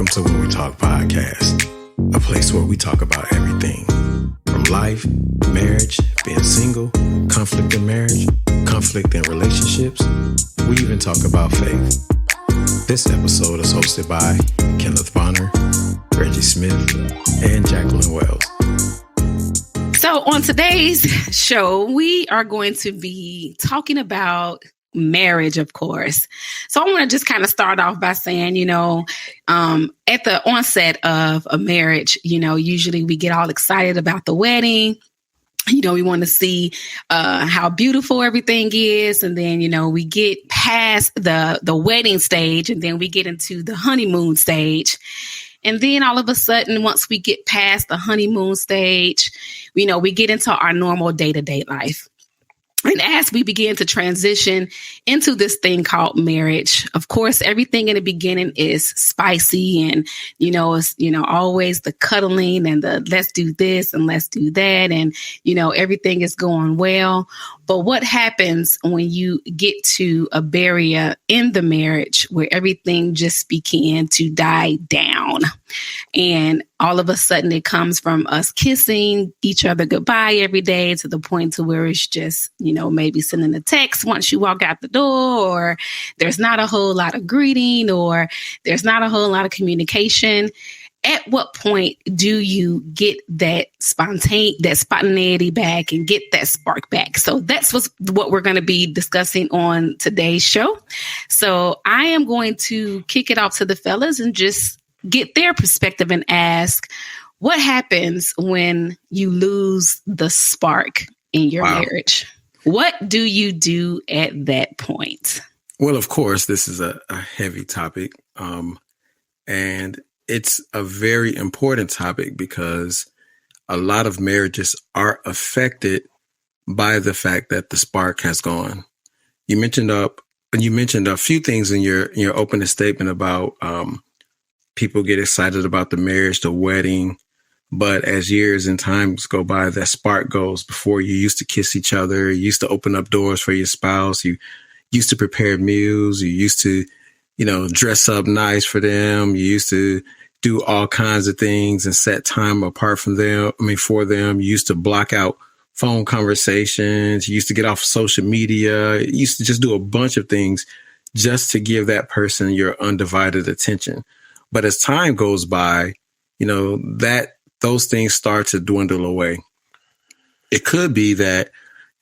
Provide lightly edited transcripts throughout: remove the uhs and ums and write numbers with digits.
Welcome to When We Talk Podcast, a place where we talk about everything from life, marriage, being single, conflict in marriage, conflict in relationships. We even talk about faith. This episode is hosted by Kenneth Bonner, Reggie Smith, and Jacqueline Wells. So on today's show, we are going to be talking about marriage, of course. So I want to just kind of start off by saying, at the onset of a marriage, usually we get all excited about the wedding. We want to see how beautiful everything is. And then, we get past the wedding stage and then we get into the honeymoon stage. And then all of a sudden, once we get past the honeymoon stage, we get into our normal day-to-day life. And as we begin to transition into this thing called marriage, of course, everything in the beginning is spicy and, it's, always the cuddling and the let's do this and let's do that. And, everything is going well. But what happens when you get to a barrier in the marriage where everything just began to die down? And all of a sudden it comes from us kissing each other goodbye every day to the point to where it's just, maybe sending a text once you walk out the door, or there's not a whole lot of greeting, or there's not a whole lot of communication. At what point do you get that spontaneity back and get that spark back? So that's what we're going to be discussing on today's show. So I am going to kick it off to the fellas and just get their perspective and ask, what happens when you lose the spark in your marriage? What do you do at that point? Well, of course, this is a heavy topic. And it's a very important topic because a lot of marriages are affected by the fact that the spark has gone. You mentioned a few things in your opening statement about people get excited about the marriage, the wedding. But as years and times go by, that spark goes. Before, you used to kiss each other. You used to open up doors for your spouse. You used to prepare meals. You used to, dress up nice for them. You used to do all kinds of things and set time apart for them. You used to block out phone conversations. You used to get off social media. You used to just do a bunch of things just to give that person your undivided attention. But as time goes by, those things start to dwindle away. It could be that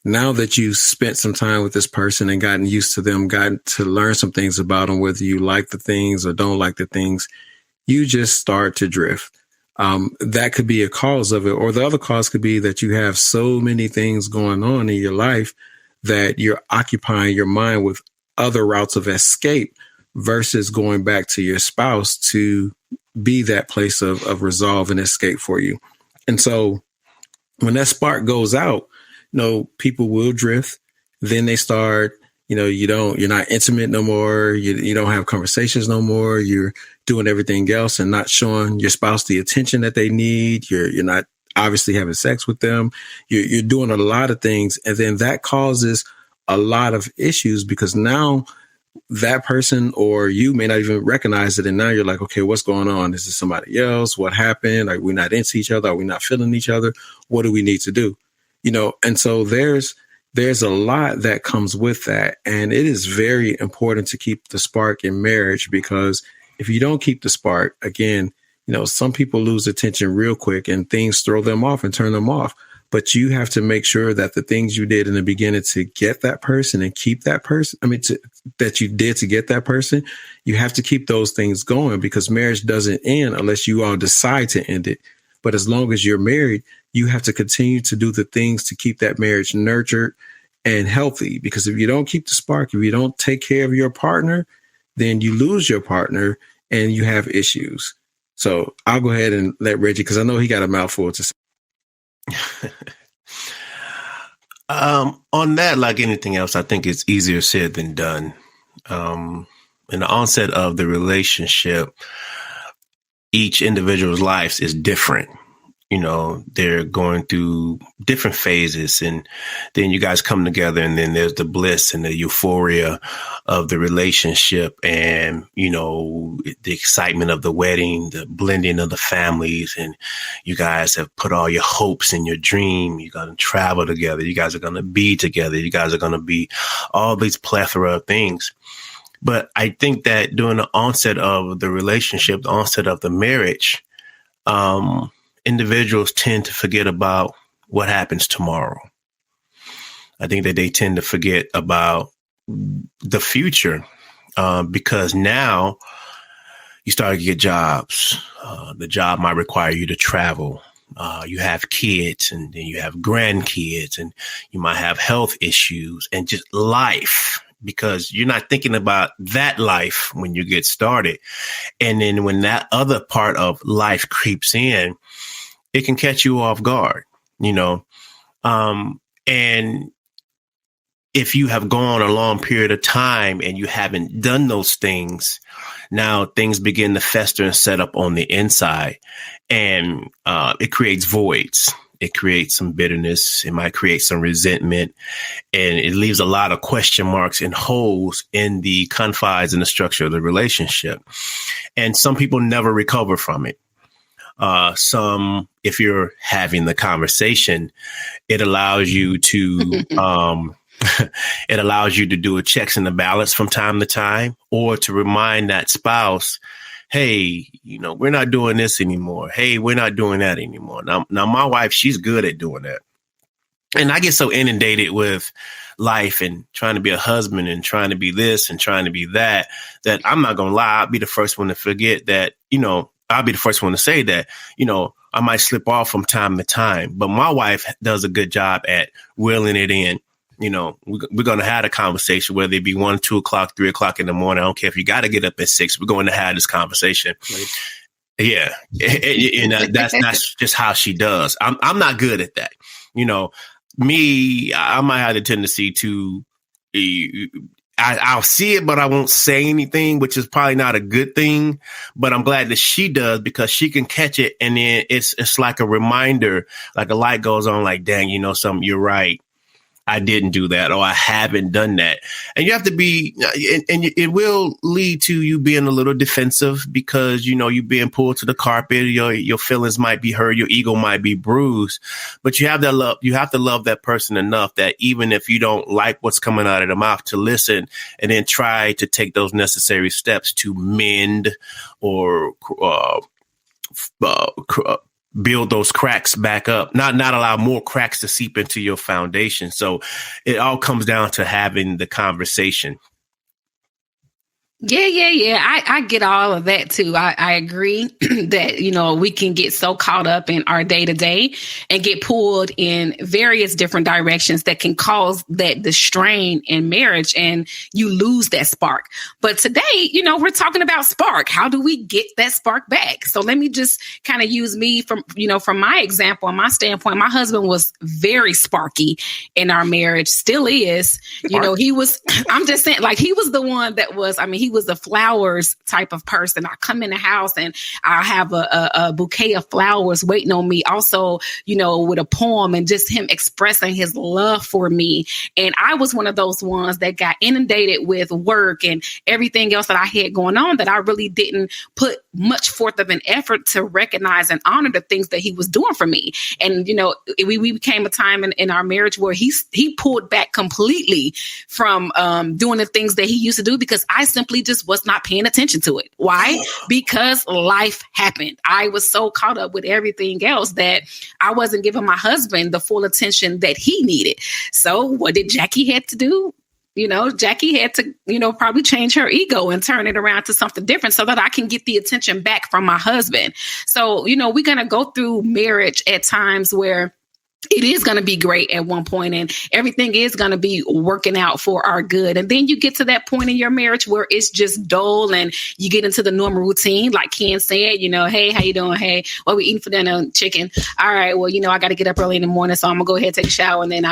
now that you've spent some time with this person and gotten used to them, gotten to learn some things about them, whether you like the things or don't like the things, you just start to drift. That could be a cause of it. Or the other cause could be that you have so many things going on in your life that you're occupying your mind with other routes of escape versus going back to your spouse to be that place of resolve and escape for you. And so when that spark goes out, people will drift. Then they start, you're not intimate no more. You don't have conversations no more. You're doing everything else and not showing your spouse the attention that they need. You're not obviously having sex with them. You're doing a lot of things. And then that causes a lot of issues because now that person or you may not even recognize it. And now you're like, okay, what's going on? Is this somebody else? What happened? Are we not into each other? Are we not feeling each other? What do we need to do? And so there's a lot that comes with that. And it is very important to keep the spark in marriage because if you don't keep the spark, again, some people lose attention real quick and things throw them off and turn them off. But you have to make sure that the things you did in the beginning to get that person and keep that person, that you did to get that person, you have to keep those things going because marriage doesn't end unless you all decide to end it. But as long as you're married, you have to continue to do the things to keep that marriage nurtured and healthy. Because if you don't keep the spark, if you don't take care of your partner, then you lose your partner and you have issues. So I'll go ahead and let Reggie, because I know he got a mouthful to say. On that, like anything else, I think it's easier said than done. In the onset of the relationship, each individual's life is different. they're going through different phases, and then you guys come together, and then there's the bliss and the euphoria of the relationship, and, the excitement of the wedding, the blending of the families, and you guys have put all your hopes in your dream. You're going to travel together. You guys are going to be together. You guys are going to be all these plethora of things. But I think that during the onset of the relationship, the onset of the marriage, individuals tend to forget about what happens tomorrow. I think that they tend to forget about the future because now you start to get jobs. The job might require you to travel. You have kids, and then you have grandkids, and you might have health issues and just life, because you're not thinking about that life when you get started. And then when that other part of life creeps in, it can catch you off guard, and if you have gone a long period of time and you haven't done those things, now things begin to fester and set up on the inside, and it creates voids. It creates some bitterness. It might create some resentment, and it leaves a lot of question marks and holes in the confines and the structure of the relationship. And some people never recover from it. Some, if you're having the conversation, it allows you to it allows you to do a checks and a balance from time to time, or to remind that spouse, hey, we're not doing this anymore. Hey, we're not doing that anymore. Now my wife, she's good at doing that. And I get so inundated with life and trying to be a husband and trying to be this and trying to be that I'm not going to lie. I'll be the first one to forget that, I'll be the first one to say that, I might slip off from time to time. But my wife does a good job at reeling it in. We're going to have a conversation, whether it be 1, 2 o'clock, 3 o'clock in the morning. I don't care if you got to get up at 6. We're going to have this conversation. Right. Yeah. And that's just how she does. I'm not good at that. Me, I might have a tendency to, I'll see it, but I won't say anything, which is probably not a good thing. But I'm glad that she does, because she can catch it. And then it's like a reminder, like a light goes on, like, dang, something, you're right. I didn't do that, or I haven't done that. And you have to be, and it will lead to you being a little defensive, because, you're being pulled to the carpet. Your feelings might be hurt. Your ego might be bruised, but you have that love. You have to love that person enough that even if you don't like what's coming out of their mouth, to listen and then try to take those necessary steps to mend or, build those cracks back up, not allow more cracks to seep into your foundation. So it all comes down to having the conversation. Yeah. I get all of that too. I agree that, we can get so caught up in our day to day and get pulled in various different directions that can cause the strain in marriage, and you lose that spark. But today, we're talking about spark. How do we get that spark back? So let me just kind of use me from my example and my standpoint. My husband was very sparky in our marriage, still is. He was, I'm just saying, like, he was the one that was, he was a flowers type of person. I come in the house and I'll have a bouquet of flowers waiting on me. Also, with a poem, and just him expressing his love for me. And I was one of those ones that got inundated with work and everything else that I had going on, that I really didn't put much forth of an effort to recognize and honor the things that he was doing for me. And, we became a time in our marriage where he pulled back completely from doing the things that he used to do, because I simply just was not paying attention to it. Why? Because life happened. I was so caught up with everything else that I wasn't giving my husband the full attention that he needed. So what did Jackie had to do? Jackie had to, probably change her ego and turn it around to something different so that I can get the attention back from my husband. So, we're going to go through marriage at times where it is going to be great at one point, and everything is going to be working out for our good. And then you get to that point in your marriage where it's just dull, and you get into the normal routine. Like Ken said, hey, how you doing? Hey, what we eating for dinner? Chicken. All right. Well, I got to get up early in the morning, so I'm gonna go ahead and take a shower, and then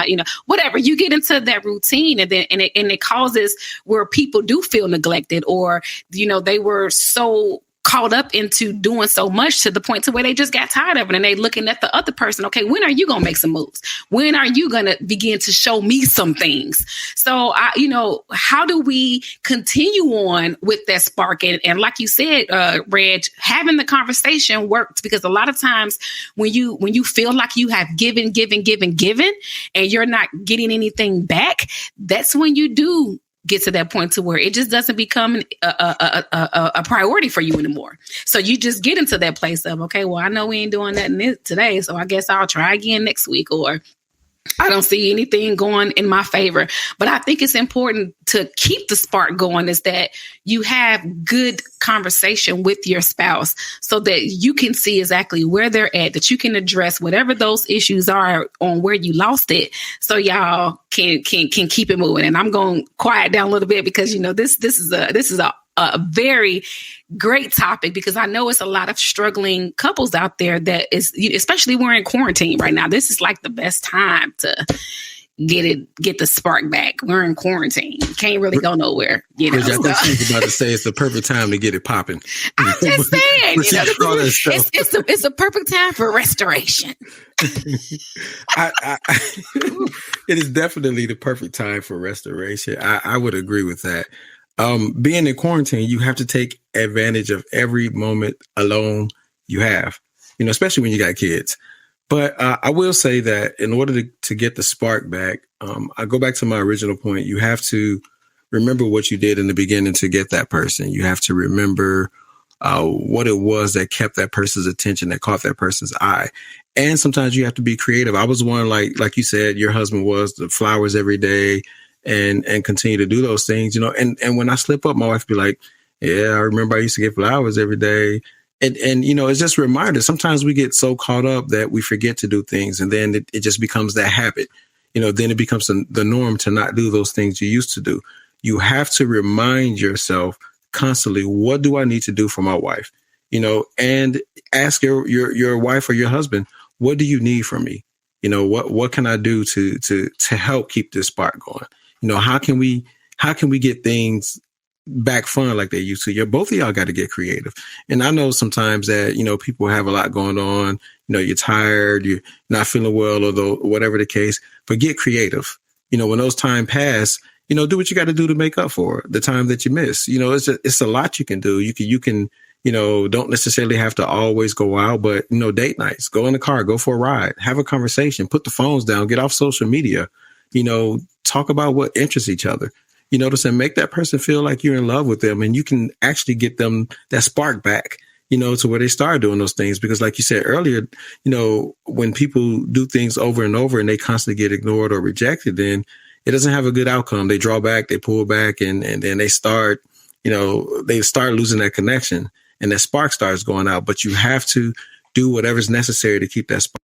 whatever. You get into that routine, and then it causes where people do feel neglected, or they were so caught up into doing so much to the point to where they just got tired of it, and they looking at the other person. Okay, when are you gonna make some moves? When are you gonna begin to show me some things? So how do we continue on with that spark? And like you said, Reg, having the conversation worked, because a lot of times when you feel like you have given, and you're not getting anything back, that's when you do get to that point to where it just doesn't become a priority for you anymore. So you just get into that place of, okay, well, I know we ain't doing nothing today, so I guess I'll try again next week, or I don't see anything going in my favor. But I think it's important to keep the spark going, is that you have good conversation with your spouse so that you can see exactly where they're at, that you can address whatever those issues are on where you lost it, so y'all can keep it moving. And I'm going to quiet down a little bit, because this is a very great topic, because I know it's a lot of struggling couples out there that is, especially we're in quarantine right now. This is like the best time to get the spark back. We're in quarantine. Can't really go nowhere. I think she's about to say it's the perfect time to get it popping. I'm just saying, it's a perfect time for restoration. It is definitely the perfect time for restoration. I would agree with that. Being in quarantine, you have to take advantage of every moment alone you have, especially when you got kids. But I will say that in order to get the spark back, I go back to my original point. You have to remember what you did in the beginning to get that person. You have to remember what it was that kept that person's attention, that caught that person's eye. And sometimes you have to be creative. I was one, like you said, your husband was, the flowers every day, and continue to do those things, and when I slip up, my wife be like, yeah, I remember I used to get flowers every day. And it's just a reminder. Sometimes we get so caught up that we forget to do things, and then it just becomes that habit. Then it becomes the norm to not do those things you used to do. You have to remind yourself constantly, what do I need to do for my wife? And ask your wife or your husband, what do you need from me? What can I do to help keep this spark going? How can we get things back fun like they used to? Both of y'all got to get creative. And I know sometimes that, people have a lot going on, you're tired, you're not feeling well, or whatever the case, but get creative. When those time pass, do what you got to do to make up for the time that you miss. It's a lot you can do. You can, don't necessarily have to always go out, but, date nights, go in the car, go for a ride, have a conversation, put the phones down, get off social media, talk about what interests each other. To make that person feel like you're in love with them, and you can actually get them that spark back, to where they start doing those things. Because like you said earlier, when people do things over and over and they constantly get ignored or rejected, then it doesn't have a good outcome. They draw back, they pull back, and then they start losing that connection, and that spark starts going out. But you have to do whatever's necessary to keep that spark.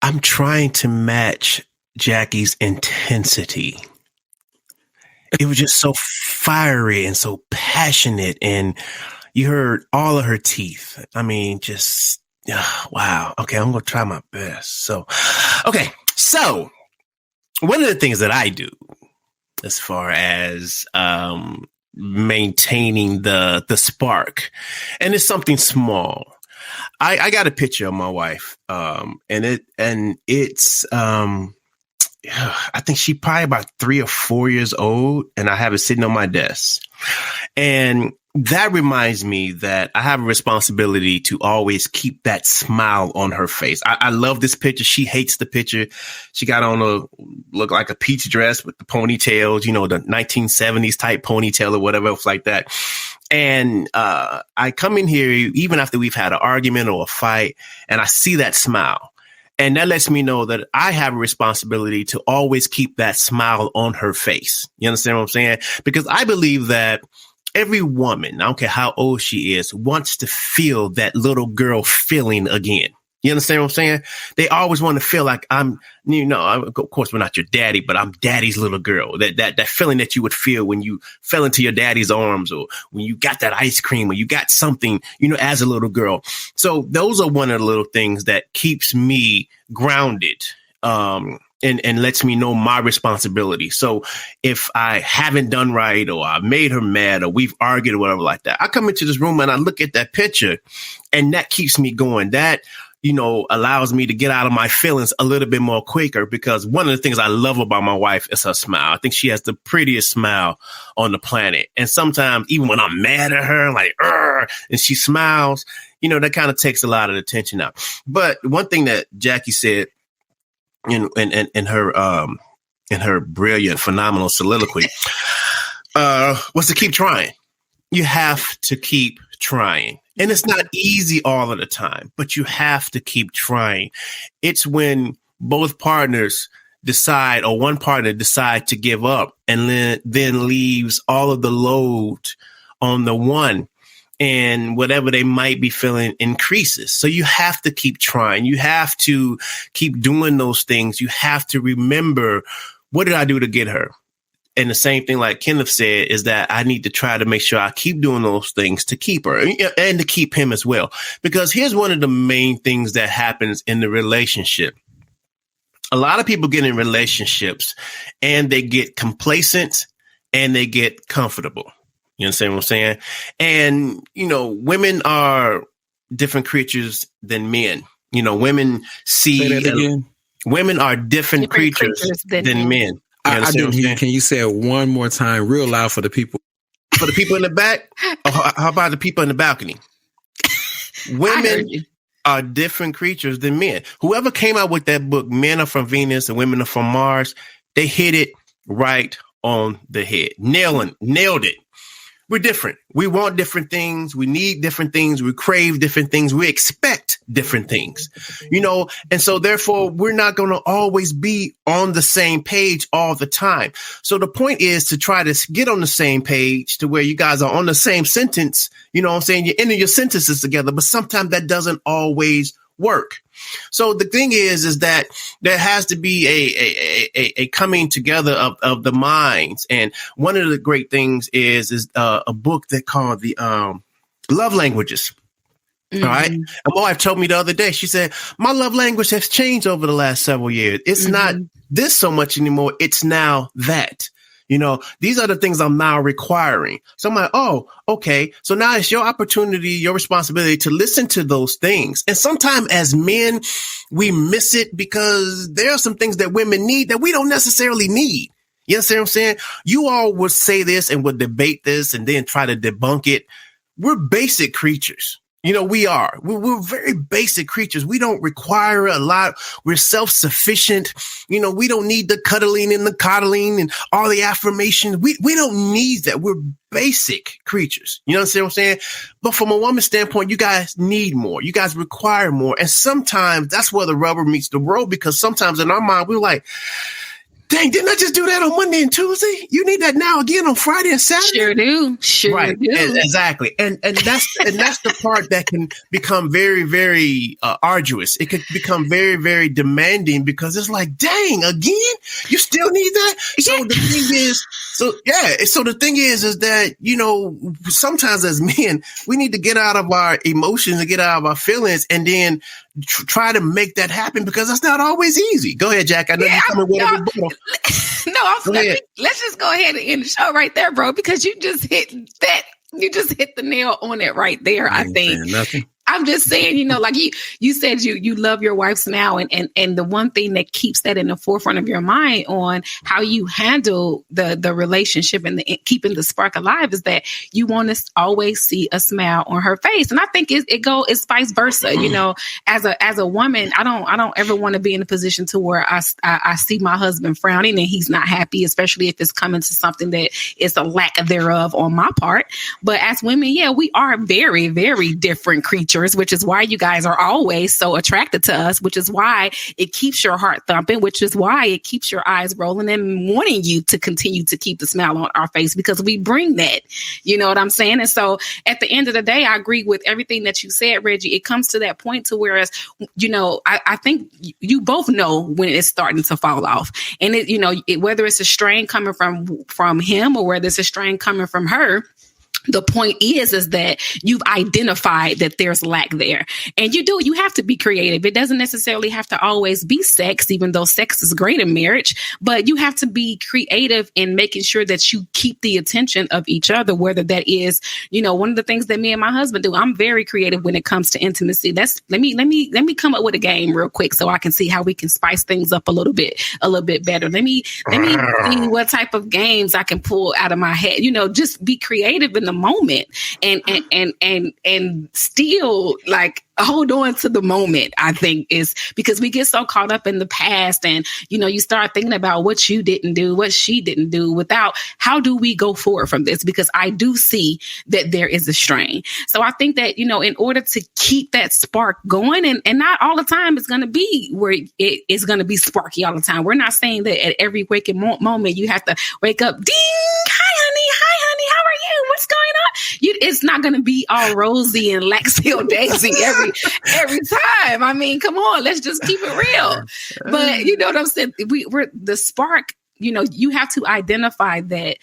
I'm trying to match Jackie's intensity. It was just so fiery and so passionate, and you heard all of her teeth. I mean, just wow. Okay, I'm gonna try my best. So one of the things that I do as far as maintaining the spark, and it's something small. I got a picture of my wife, and it's I think she probably about 3 or 4 years old, and I have it sitting on my desk. And that reminds me that I have a responsibility to always keep that smile on her face. I love this picture. She hates the picture. She got on look like a peach dress with the ponytails, the 1970s type ponytail or whatever else like that. And I come in here even after we've had an argument or a fight, and I see that smile. And that lets me know that I have a responsibility to always keep that smile on her face. You understand what I'm saying? Because I believe that every woman, I don't care how old she is, wants to feel that little girl feeling again. You understand what I'm saying? They always want to feel like I'm, of course, we're not your daddy, but I'm daddy's little girl. That feeling that you would feel when you fell into your daddy's arms, or when you got that ice cream, or you got something, as a little girl. So those are one of the little things that keeps me grounded. and lets me know my responsibility. So if I haven't done right, or I made her mad, or we've argued or whatever like that, I come into this room and I look at that picture, and that keeps me going. That, allows me to get out of my feelings a little bit more quicker, because one of the things I love about my wife is her smile. I think she has the prettiest smile on the planet. And sometimes even when I'm mad at her, like, and she smiles, that kind of takes a lot of the tension out. But one thing that Jackie said in her brilliant, phenomenal soliloquy, was to keep trying. You have to keep trying. And it's not easy all of the time, but you have to keep trying. It's when both partners decide, or one partner decide to give up, and then leaves all of the load on the one, and whatever they might be feeling increases. So you have to keep trying. You have to keep doing those things. You have to remember, what did I do to get her? And the same thing, like Kenneth said, is that I need to try to make sure I keep doing those things to keep her, and to keep him as well. Because here's one of the main things that happens in the relationship. A lot of people get in relationships and they get complacent and they get comfortable. You understand what I'm saying? And, women are different creatures than men. Women see, women are different creatures than men. I didn't hear. Can you say it one more time real loud for the people? For the people in the back? Or how about the people in the balcony? Women are different creatures than men. Whoever came out with that book, Men Are From Venus and Women Are From Mars, they hit it right on the head. Nailed it. We're different. We want different things. We need different things. We crave different things. We expect different things, and so therefore we're not going to always be on the same page all the time. So the point is to try to get on the same page to where you guys are on the same sentence. You know what I'm saying? You're ending your sentences together, but sometimes that doesn't always work. So the thing is that there has to be a coming together of the minds. And one of the great things is a book that called the Love Languages. Mm-hmm. All right. And my wife told me the other day, she said, my love language has changed over the last several years. It's not this so much anymore. It's now that. These are the things I'm now requiring. So I'm like, oh, okay. So now it's your opportunity, your responsibility to listen to those things. And sometimes as men, we miss it because there are some things that women need that we don't necessarily need. You understand what I'm saying? You all would say this and would debate this and then try to debunk it. We're basic creatures. We are. We're very basic creatures. We don't require a lot. We're self-sufficient. We don't need the cuddling and the coddling and all the affirmation. We don't need that. We're basic creatures. You understand what I'm saying? But from a woman's standpoint, you guys need more. You guys require more. And sometimes that's where the rubber meets the road, because sometimes in our mind, we're like, dang, didn't I just do that on Monday and Tuesday? You need that now again on Friday and Saturday? Sure do. Exactly. And that's the part that can become very, very arduous. It could become very, very demanding, because it's like, dang, again, you still need that. So the thing is that, sometimes as men, we need to get out of our emotions and get out of our feelings, and then try to make that happen, because that's not always easy. Go ahead, Jack. I know you're coming with a rebuttal. Let's just go ahead and end the show right there, bro, because you just hit that. You just hit the nail on it right there. I think. Nothing. I'm just saying, like you said, you love your wife now. And the one thing that keeps that in the forefront of your mind on how you handle the relationship and keeping the spark alive is that you want to always see a smile on her face. And I think it's vice versa. As a woman, I don't ever want to be in a position to where I see my husband frowning and he's not happy, especially if it's coming to something that is a lack thereof on my part. But as women, we are very, very different creatures, which is why you guys are always so attracted to us, which is why it keeps your heart thumping, which is why it keeps your eyes rolling and wanting you to continue to keep the smile on our face, because we bring that, you know what I'm saying? And so at the end of the day, I agree with everything that you said, Reggie. It comes to that point to whereas, I think you both know when it's starting to fall off, and whether it's a strain coming from him or whether it's a strain coming from her, the point is that you've identified that there's lack there. And you have to be creative. It doesn't necessarily have to always be sex, even though sex is great in marriage, but you have to be creative in making sure that you keep the attention of each other, whether that is, one of the things that me and my husband do. I'm very creative when it comes to intimacy. Let me come up with a game real quick so I can see how we can spice things up a little bit better. Let me see what type of games I can pull out of my head. Just be creative in the moment and still like hold on to the moment. I think is because we get so caught up in the past, and you start thinking about what you didn't do, what she didn't do, without how do we go forward from this? Because I do see that there is a strain. So I think that in order to keep that spark going, and not all the time it's going to be where it is going to be sparky all the time. We're not saying that at every waking moment you have to wake up, ding, hi honey, how are you? What's going on? It's not going to be all rosy and laxative daisy every time. I mean, come on, let's just keep it real. But you know what I'm saying? We're the spark. You have to identify that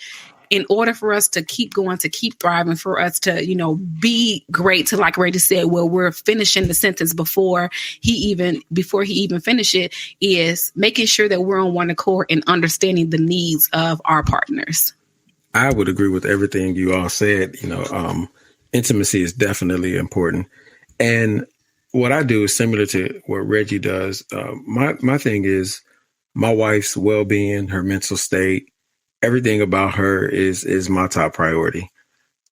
in order for us to keep going, to keep thriving, for us to be great. To, like Reggie said, well, we're finishing the sentence before he even finish it, is making sure that we're on one accord and understanding the needs of our partners. I would agree with everything you all said. Intimacy is definitely important. And what I do is similar to what Reggie does. My thing is my wife's well-being, her mental state, everything about her is my top priority.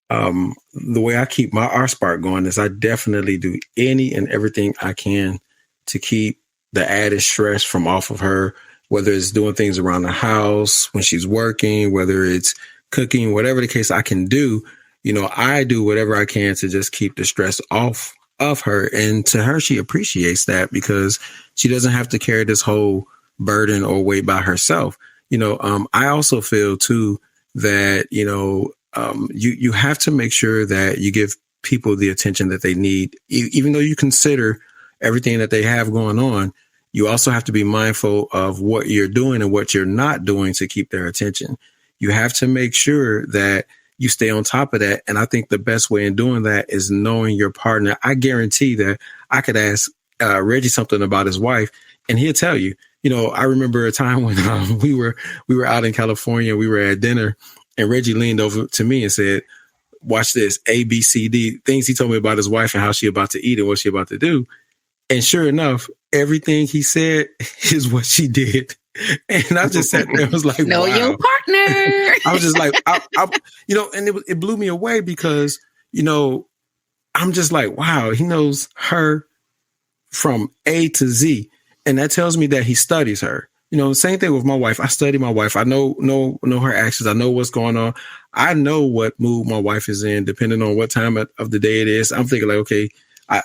The way I keep our spark going is I definitely do any and everything I can to keep the added stress from off of her, whether it's doing things around the house when she's working, whether it's cooking, whatever the case I can do. I do whatever I can to just keep the stress off of her. And to her, she appreciates that because she doesn't have to carry this whole burden or weight by herself. I also feel too that, you have to make sure that you give people the attention that they need, even though you consider everything that they have going on. You also have to be mindful of what you're doing and what you're not doing to keep their attention. You have to make sure that you stay on top of that. And I think the best way in doing that is knowing your partner. I guarantee that I could ask Reggie something about his wife and he'll tell you. I remember a time when we were out in California, we were at dinner, and Reggie leaned over to me and said, watch this, A, B, C, D, things he told me about his wife and how she about to eat and what she about to do. And sure enough, everything he said is what she did. And I just sat there and was like, know wow. your partner. I was just like, and it blew me away because, I'm just like, wow, he knows her from A to Z. And that tells me that he studies her. Same thing with my wife. I study my wife. I know her actions. I know what's going on. I know what mood my wife is in, depending on what time of the day it is. I'm thinking like, okay,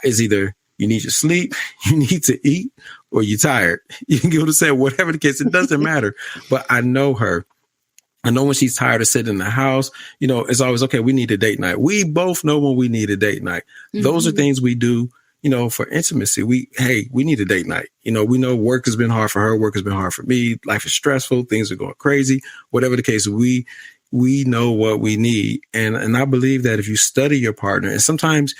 it's either you need your sleep, you need to eat, or you're tired. You can go to say whatever the case. It doesn't matter. But I know her. I know when she's tired of sitting in the house, it's always, okay, we need a date night. We both know when we need a date night. Mm-hmm. Those are things we do, for intimacy. We need a date night. We know work has been hard for her. Work has been hard for me. Life is stressful. Things are going crazy. Whatever the case, we know what we need. And I believe that if you study your partner, and sometimes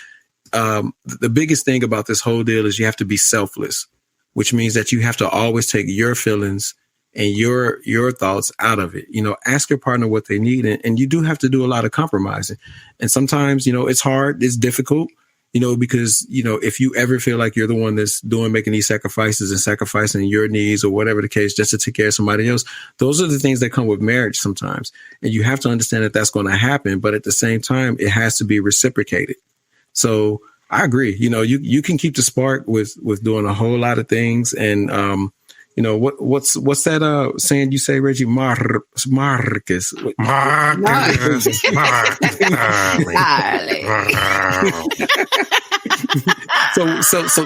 the biggest thing about this whole deal is you have to be selfless, which means that you have to always take your feelings and your thoughts out of it. Ask your partner what they need. And you do have to do a lot of compromising. And sometimes, it's hard. It's difficult, because, if you ever feel like you're the one that's making these sacrifices and sacrificing your needs or whatever the case, just to take care of somebody else, those are the things that come with marriage sometimes. And you have to understand that that's going to happen. But at the same time, it has to be reciprocated. So I agree. You can keep the spark with doing a whole lot of things. And, what's that saying you say, Reggie? Marcus.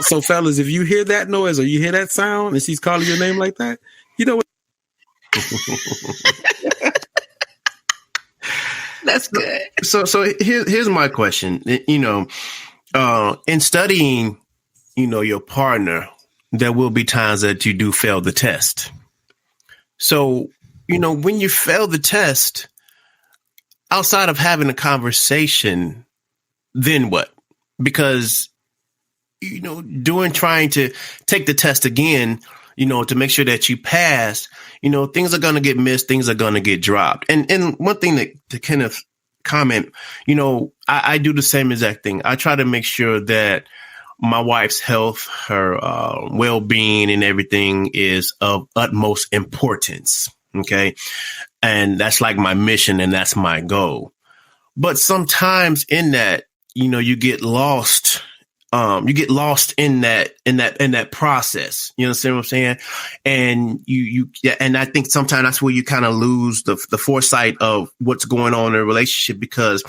So fellas, if you hear that noise or you hear that sound and she's calling your name like that, you know what? That's good. So here's my question. In studying, your partner, there will be times that you do fail the test. So, when you fail the test, outside of having a conversation, then what? Because, trying to take the test again, to make sure that you pass, things are going to get missed. Things are going to get dropped. And one thing that to kind of comment, I do the same exact thing. I try to make sure that my wife's health, her well-being and everything is of utmost importance. Okay. And that's like my mission and that's my goal. But sometimes in that, you get lost. You get lost in that process. You understand what I'm saying? And and I think sometimes that's where you kind of lose the foresight of what's going on in a relationship, because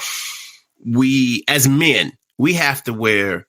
we, as men, we have to wear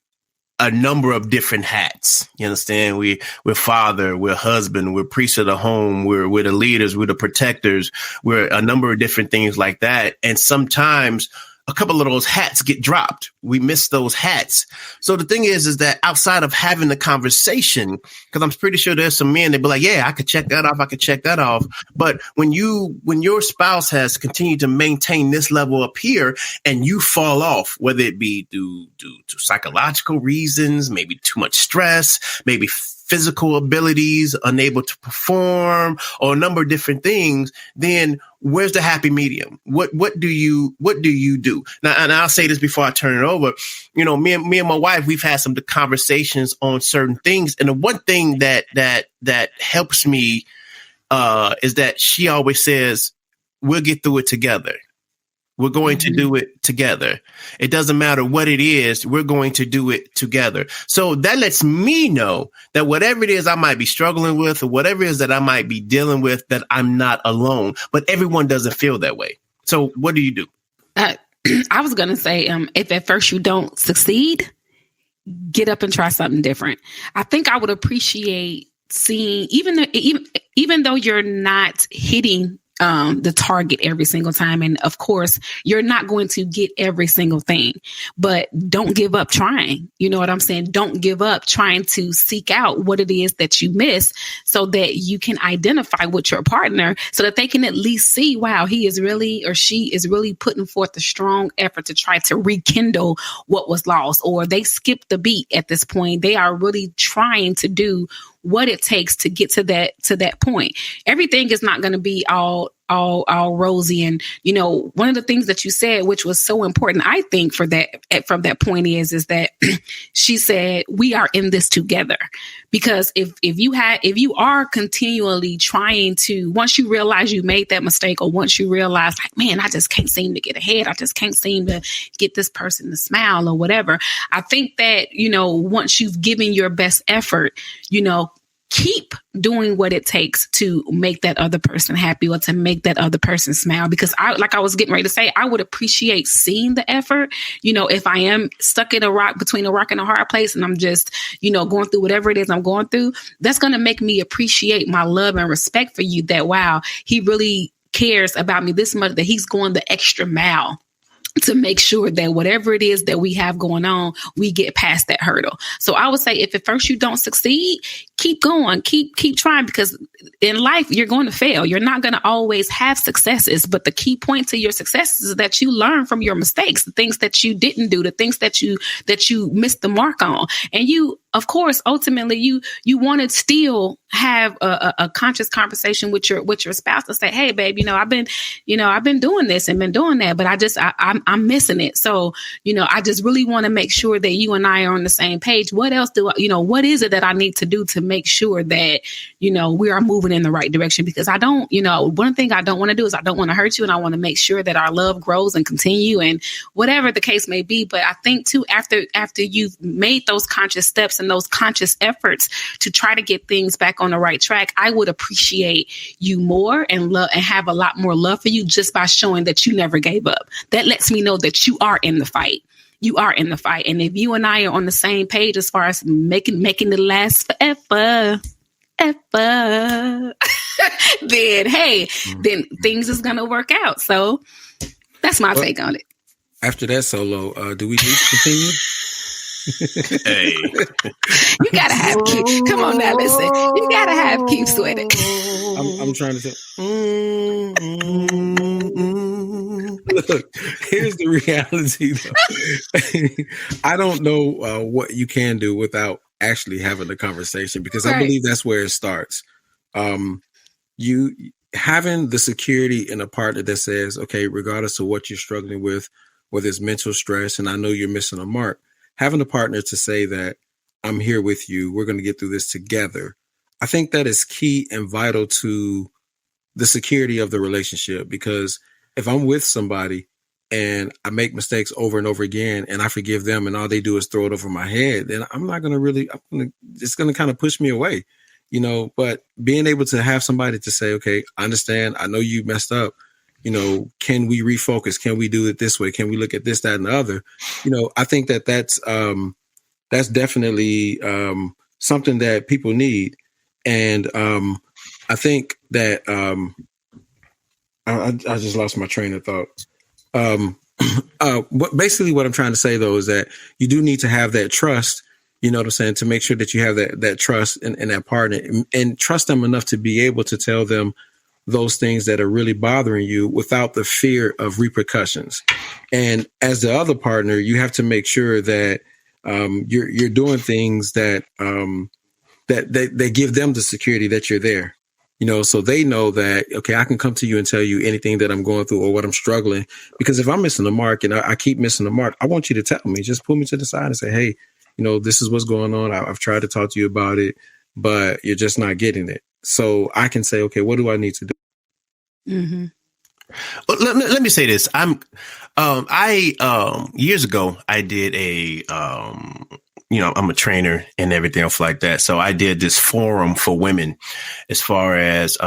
a number of different hats. You understand? We're father, we're husband, we're priest of the home, we're the leaders, we're the protectors, we're a number of different things like that. And sometimes a couple of those hats get dropped. We miss those hats. So the thing is that outside of having the conversation, because I'm pretty sure there's some men that be like, yeah, I could check that off. I could check that off. But when your spouse has continued to maintain this level up here and you fall off, whether it be due to psychological reasons, maybe too much stress, maybe physical abilities, unable to perform, or a number of different things, then where's the happy medium? What do you do? Now, and I'll say this before I turn it over. Me and my wife, we've had some conversations on certain things. And the one thing that helps me is that she always says, we'll get through it together. We're going to do it together. It doesn't matter what it is. We're going to do it together. So that lets me know that whatever it is I might be struggling with, or whatever it is that I might be dealing with, that I'm not alone. But everyone doesn't feel that way. So what do you do? I was going to say, if at first you don't succeed, get up and try something different. I think I would appreciate seeing, even though you're not hitting the target every single time. And of course, you're not going to get every single thing, but don't give up trying. You know what I'm saying? Don't give up trying to seek out what it is that you miss, so that you can identify with your partner, so that they can at least see, wow, he is really, or she is really putting forth a strong effort to try to rekindle what was lost, or they skipped the beat at this point. They are really trying to do what it takes to get to that point. Everything is not going to be all rosy. And, one of the things that you said, which was so important, I think, from that point is that she said, we are in this together. Because if you are continually trying to, once you realize you made that mistake, or once you realize, like, man, I just can't seem to get ahead, I just can't seem to get this person to smile or whatever. I think that, once you've given your best effort, keep doing what it takes to make that other person happy, or to make that other person smile. Because like I was getting ready to say, I would appreciate seeing the effort. If I am stuck between a rock and a hard place, and I'm just, going through whatever it is I'm going through, that's going to make me appreciate my love and respect for you, that, wow, he really cares about me this much, that he's going the extra mile to make sure that whatever it is that we have going on, we get past that hurdle. So I would say, if at first you don't succeed, keep going, keep trying, because in life, you're going to fail. You're not going to always have successes, but the key point to your successes is that you learn from your mistakes, the things that you didn't do, the things that you missed the mark on. And you, of course, ultimately you want to still have a conscious conversation with your spouse to say, hey, babe, I've been doing this and been doing that, but I'm missing it. So, I just really want to make sure that you and I are on the same page. What else what is it that I need to do to make sure that, we are moving in the right direction? Because I don't, one thing I don't want to do is I don't want to hurt you, and I want to make sure that our love grows and continue, and whatever the case may be. But I think too, after you've made those conscious steps and those conscious efforts to try to get things back on the right track, I would appreciate you more and love, and have a lot more love for you, just by showing that you never gave up. That lets me know that you are in the fight. You are in the fight. And if you and I are on the same page as far as making it last forever, then hey, then things is going to work out. So that's my take on it. After that solo, do we need to continue? Hey, you gotta have Keith. Come on now, listen. You gotta have Keith sweating. I'm trying to say. Look, here's the reality, though. I don't know what you can do without actually having the conversation, because I believe that's where it starts. You having the security in a partner that says, okay, regardless of what you're struggling with, whether it's mental stress, and I know you're missing a mark, having a partner to say that I'm here with you, we're going to get through this together. I think that is key and vital to the security of the relationship, because if I'm with somebody and I make mistakes over and over again and I forgive them and all they do is throw it over my head, then I'm not going to really, it's going to kind of push me away, you know. But being able to have somebody to say, okay, I understand, I know you messed up, you know, can we refocus? Can we do it this way? Can we look at this, that, and the other? You know, I think that that's definitely something that people need. And I think that I just lost my train of thought. Basically what I'm trying to say, though, is that you do need to have that trust, you know what I'm saying, to make sure that you have that trust in that partner, and trust them enough to be able to tell them those things that are really bothering you without the fear of repercussions. And as the other partner, you have to make sure that you're doing things that that give them the security that you're there. You know, so they know that, okay, I can come to you and tell you anything that I'm going through or what I'm struggling. Because if I'm missing the mark and I keep missing the mark, I want you to tell me. Just pull me to the side and say, hey, you know, this is what's going on. I've tried to talk to you about it, but you're just not getting it. So I can say, okay, what do I need to do? Mm-hmm. Well, let me say this. Years ago, I did I'm a trainer and everything else like that. So I did this forum for women as far as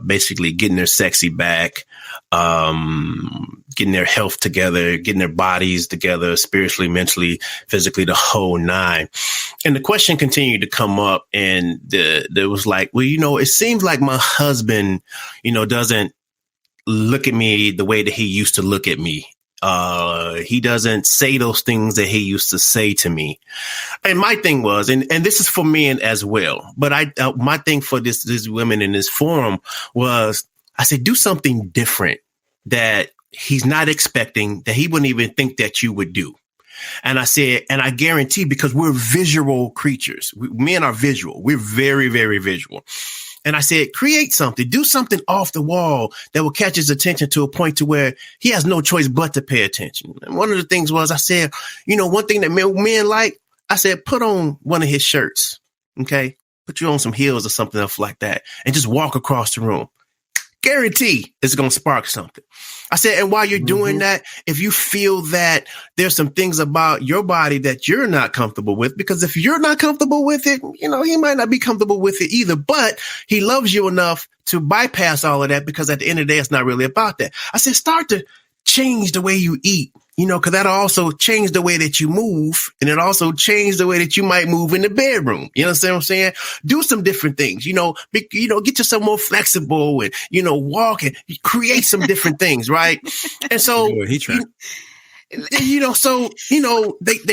basically getting their sexy back, getting their health together, getting their bodies together, spiritually, mentally, physically, the whole nine. And the question continued to come up, and there was like, well, you know, it seems like my husband, you know, doesn't look at me the way that he used to look at me. He doesn't say those things that he used to say to me. And my thing was, and this is for men as well, but my thing for these women in this forum was, I said, do something different that he's not expecting, that he wouldn't even think that you would do. And I said, and I guarantee, because we're visual creatures, men are visual. We're very, very visual. And I said, create something, do something off the wall that will catch his attention to a point to where he has no choice but to pay attention. And one of the things was, I said, you know, one thing that men like, I said, put on one of his shirts. Okay. Put you on some heels or something else like that and just walk across the room. Guarantee it's going to spark something. I said, and while you're doing that, if you feel that there's some things about your body that you're not comfortable with, because if you're not comfortable with it, you know, he might not be comfortable with it either, but he loves you enough to bypass all of that, because at the end of the day, it's not really about that. I said, start to change the way you eat, you know, because that'll also change the way that you move, and it also change the way that you might move in the bedroom. You understand what I'm saying? Do some different things, you know, get yourself more flexible and, you know, walk and create some different things. Right. And so, they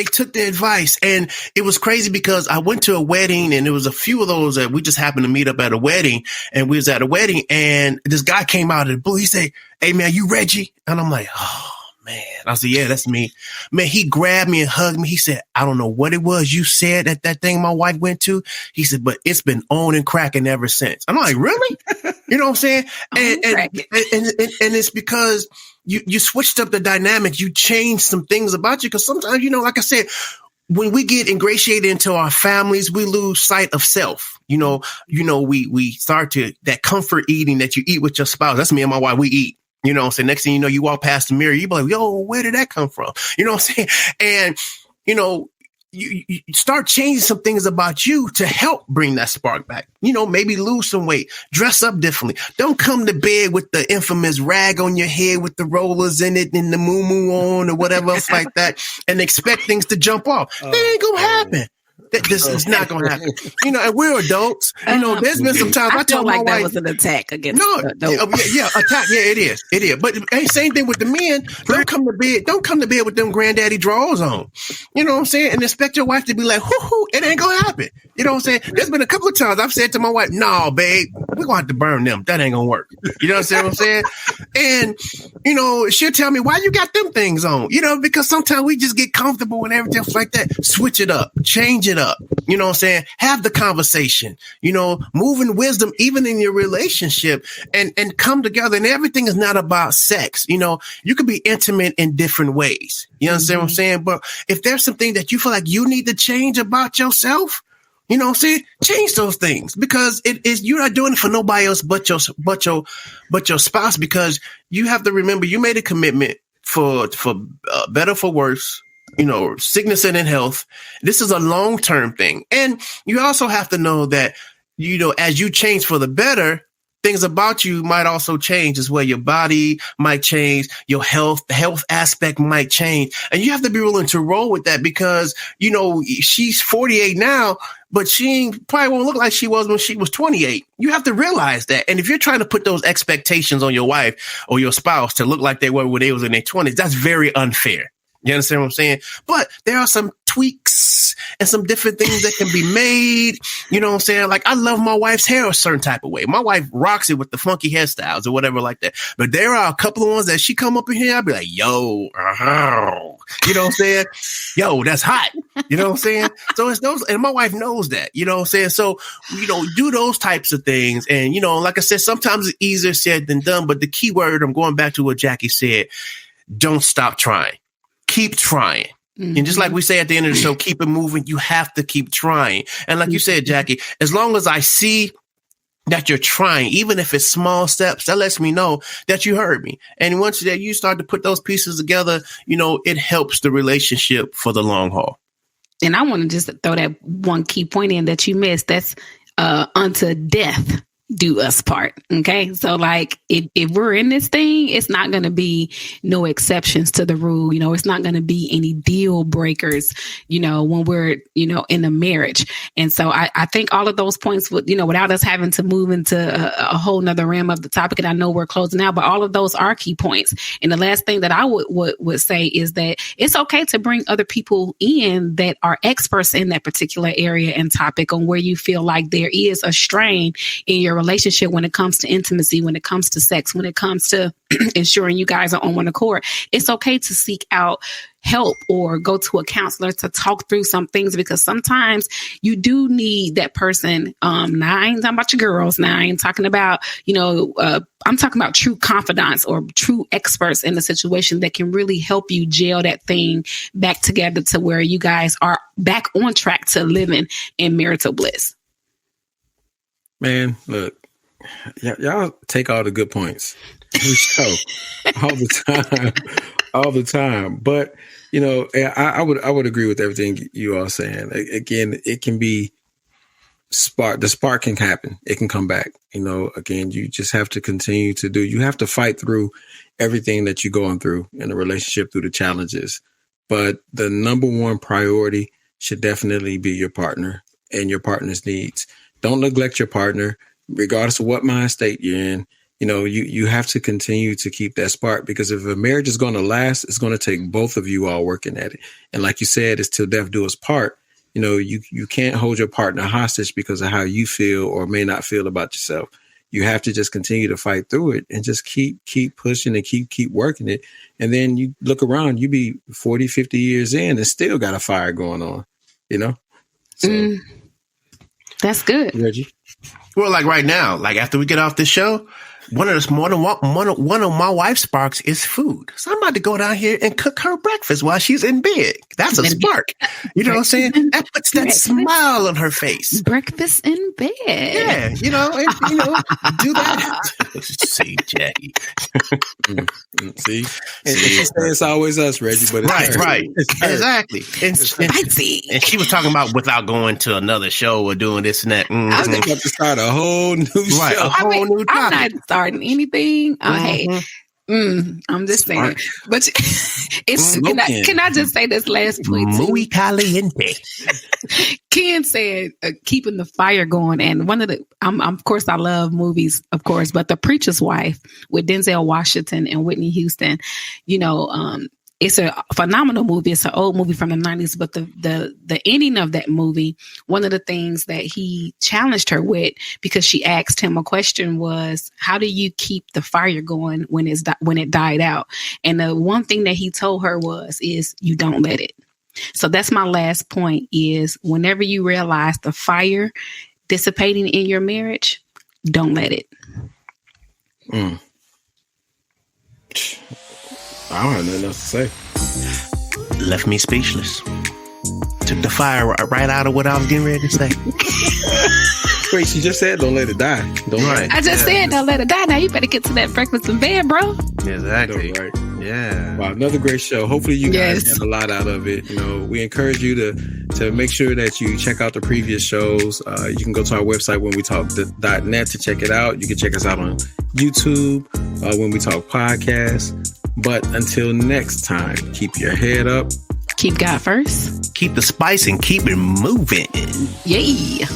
took the advice, and it was crazy because I went to a wedding, and there was a few of those that we just happened to meet up at a wedding, and we was at a wedding, and this guy came out of the blue. He said, hey man, you Reggie? And I'm like, oh man. I said, yeah, that's me. Man, he grabbed me and hugged me. He said, I don't know what it was you said at that thing my wife went to. He said, but it's been on and cracking ever since. I'm like, really? You know what I'm saying? And it's because you switched up the dynamic. You changed some things about you. Because sometimes, you know, like I said, when we get ingratiated into our families, we lose sight of self. You know, we start to that comfort eating that you eat with your spouse. That's me and my wife. We eat. You know what I'm saying? Next thing you know, you walk past the mirror, you be like, yo, where did that come from? You know what I'm saying? And, you know, you start changing some things about you to help bring that spark back. You know, maybe lose some weight, dress up differently. Don't come to bed with the infamous rag on your head with the rollers in it and the moo-moo on or whatever else like that and expect things to jump off. That ain't going to happen. This is not going to happen. You know, and we're adults. You know, there's been some times I feel told like my that wife, was an attack against attack. Yeah, it is. It is. But same thing with the men. Don't come to bed with them granddaddy drawers on. You know what I'm saying? And expect your wife to be like, hoo-hoo, it ain't going to happen. You know what I'm saying? There's been a couple of times I've said to my wife, no, babe, we're going to have to burn them. That ain't going to work. You know what I'm saying? And, you know, she'll tell me, why you got them things on? You know, because sometimes we just get comfortable and everything else like that. Switch it up. Change it up. You know what I'm saying? Have the conversation. You know, move in wisdom, even in your relationship, and come together. And everything is not about sex. You know, you can be intimate in different ways. You understand what I'm saying? But if there's something that you feel like you need to change about yourself, you know what I'm saying? Change those things, because it is, you're not doing it for nobody else but your spouse, because you have to remember you made a commitment for better, for worse, you know, sickness and in health. This is a long-term thing. And you also have to know that, you know, as you change for the better, things about you might also change as well. Your body might change, the health aspect might change. And you have to be willing to roll with that, because, you know, she's 48 now, but she probably won't look like she was when she was 28. You have to realize that. And if you're trying to put those expectations on your wife or your spouse to look like they were when they was in their 20s, that's very unfair. You understand what I'm saying? But there are some tweaks and some different things that can be made. You know what I'm saying? Like, I love my wife's hair a certain type of way. My wife rocks it with the funky hairstyles or whatever like that. But there are a couple of ones that she come up in here, I'll be like, yo, you know what I'm saying? Yo, that's hot. You know what I'm saying? So it's those, and my wife knows that, you know what I'm saying? So, you know, do those types of things. And, you know, like I said, sometimes it's easier said than done. But the key word, I'm going back to what Jackie said, don't stop trying. Keep trying. Mm-hmm. And just like we say at the end of the show, keep it moving. You have to keep trying. And like you said, Jackie, as long as I see that you're trying, even if it's small steps, that lets me know that you heard me. And once that you start to put those pieces together, you know, it helps the relationship for the long haul. And I want to just throw that one key point in that you missed. That's unto death do us part. Okay. So like if we're in this thing, it's not going to be no exceptions to the rule. You know, it's not going to be any deal breakers, you know, when we're, you know, in a marriage. And so I think all of those points would, you know, without us having to move into a whole nother realm of the topic, and I know we're closing out, but all of those are key points. And the last thing that I would say is that it's okay to bring other people in that are experts in that particular area and topic on where you feel like there is a strain in your relationship when it comes to intimacy, when it comes to sex, when it comes to ensuring you guys are on one accord. It's okay to seek out help or go to a counselor to talk through some things, because sometimes you do need that person. Now I ain't talking about your girls. Now I ain't talking about, you know, I'm talking about true confidants or true experts in the situation that can really help you gel that thing back together to where you guys are back on track to living in marital bliss. Man, look, y'all take all the good points. all the time. But, you know, I would agree with everything you are saying. Again, it can be the spark can happen. It can come back. You know, again, you just have to continue you have to fight through everything that you're going through in a relationship, through the challenges. But the number one priority should definitely be your partner and your partner's needs. Don't neglect your partner, regardless of what mind state you're in. You know, you have to continue to keep that spark, because if a marriage is going to last, it's going to take both of you all working at it. And like you said, it's till death do us part. You know, you can't hold your partner hostage because of how you feel or may not feel about yourself. You have to just continue to fight through it and just keep pushing and keep working it. And then you look around, you be 40, 50 years in and still got a fire going on, you know? So. That's good. Reggie? Well, like right now, like after we get off this show, one of my wife's sparks is food. So I'm about to go down here and cook her breakfast while she's in bed. That's a spark. You know what I'm saying? That puts that smile on her face. Breakfast in bed. Yeah, you know, and, you know, do that. See, Jackie. See? It's always us, Reggie. But it's right. Exactly. And she was talking about without going to another show or doing this and that. I think I have to start a whole new show. A whole new topic. I'm not starting anything. Hey, I'm just saying. But it's can I just say this last point? Muy caliente. Ken said keeping the fire going, and one of the of course I love movies, of course, but The Preacher's Wife with Denzel Washington and Whitney Houston, you know, it's a phenomenal movie. It's an old movie from the 90s, but the ending of that movie, one of the things that he challenged her with, because she asked him a question, was, how do you keep the fire going when it died out? And the one thing that he told her is you don't let it. So that's my last point, is whenever you realize the fire dissipating in your marriage, don't let it. I don't have nothing else to say. Left me speechless. Took the fire right out of what I was getting ready to say. Wait, she just said don't let it die. I just said don't let it die. Now you better get to that breakfast in bed, bro. Exactly. Right. Yeah. Wow, another great show. Hopefully you guys get a lot out of it. We encourage you to make sure that you check out the previous shows. You can go to our website, whenwetalk.net, to check it out. You can check us out on YouTube, When We Talk Podcast. But until next time, keep your head up. Keep God first. Keep the spice and keep it moving. Yay.